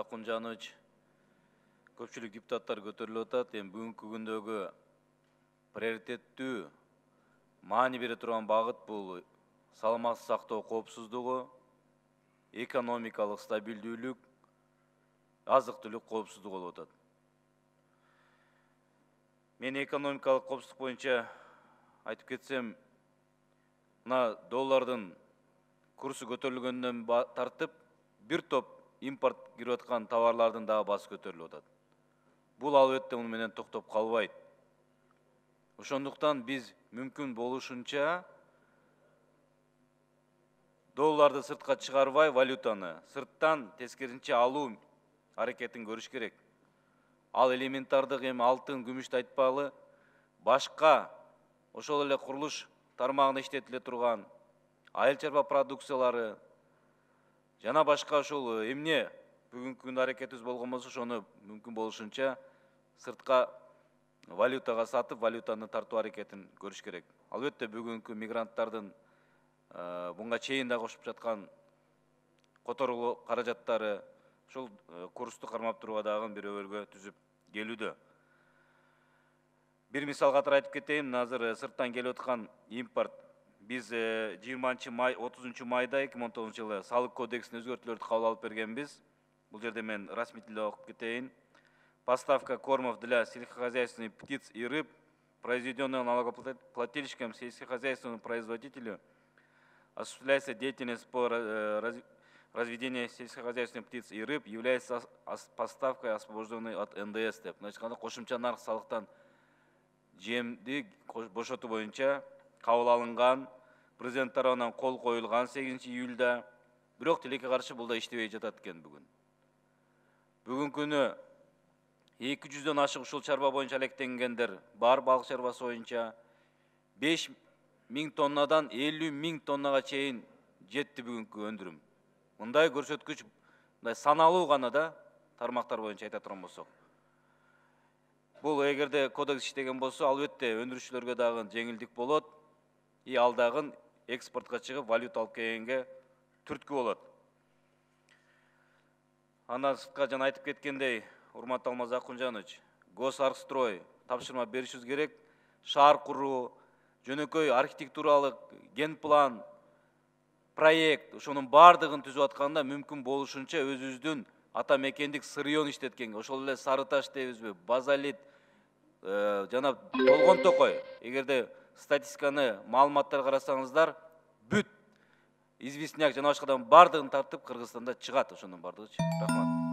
Акунжанович, көпчүлүк депутаттар көтөрүлүп атат. Эми бүгүнкү күндөгү приоритеттүү маани бере турган багыт бул саламатты сактоо коопсуздугу, экономикалык стабилдүүлүк, азык-түлүк коопсуздугу болуп атат. Мен экономикалык коопсуздук боюнча айтып кетсем, мына доллардын курсу көтөрүлгөндөн тартып, бир топ импорт кирип аткан товарлардын дагы баасы көтөрүлүп атат. Бул албетте муну менен токтоп калбайт. Ошондуктан биз мүмкүн болушунча долларды сыртка чыгарбай, валютаны сырттан тескерисинче алуу аракетин көрүш керек. Ал элементардык эми алтын, күмүштү айтпагылы, башка ошол эле курулуш тармагында иштетиле турган айыл чарба продукциялары жана башка ошол эмне бүгүнкү күндө аракетибиз болгон болсо, ошону мүмкүн болушунча сыртка валютага сатып, валютаны тартуу аракетин көрүш керек. Албетте бүгүнкү мигранттардын буга чейин да кошуп жаткан которулуу каражаттары ушул курсту кармап турууга дагы бир өбөлгө түзүп келүүдө. Бир мисал катары айтып кетейин, азыр сырттан келип аткан импорт. Биз 20-май, 30-майда 2019-жылы салык кодексине өзгөртүүлөрдү кабыл алып бергенбиз. Бул жерде мен расмий тилде окуп кетейин. Поставка кормов для сельскохозяйственных птиц и рыб, произведенного налогоплательщиком сельскохозяйственному производителю, осуществляется деятельность по разведению сельскохозяйственных птиц и рыб, является поставкой, освобожденной от НДС. Значит, кошумча нарк салыктан жемди бошотуу боюнча кабыл алынган, президент тарабынан кол коюлган 8-июлда. Бирок тилекке каршы бул да иштебей жатат экен бүгүн. Бүгүнкү күнү 200-дөн ашык ушул чарба боюнча алектенгендер бар, балык чарбасы боюнча 5.000 тоннадан 50.000 тоннага чейин жетти бүгүнкү өндүрүм. Мындай көрсөткүч мындай саналуу гана да тармактар боюнча айта турган болсок. Бул эгерде кодекс иштеген болсо, албетте өндүрүүчүлөргө дагы жеңилдик болот, и ал дагы экспортко чыгып, валюта алып келгенге түрткү болот. Андан сырткары жана айтып кеткендей, урматтуу Алмаз Акунжанович, Госархстрой тапшырма беришибиз керек. Шаар куруу, жөнөкөй архитектуралык генплан, проект, ошонун бардыгын түзүп атканда мүмкүн болушунча өзүбүздүн ата мекендик сырыйон иштеткенге, ошол эле сары таш дейбизби, базалит жана болгон токой. Эгерде статистиканы, маалыматтарды карасаңыздар, бүт известняк жана башкадан бардыгын тартып Кыргызстанда чыгат, ошонун бардыгычы. Рахмат.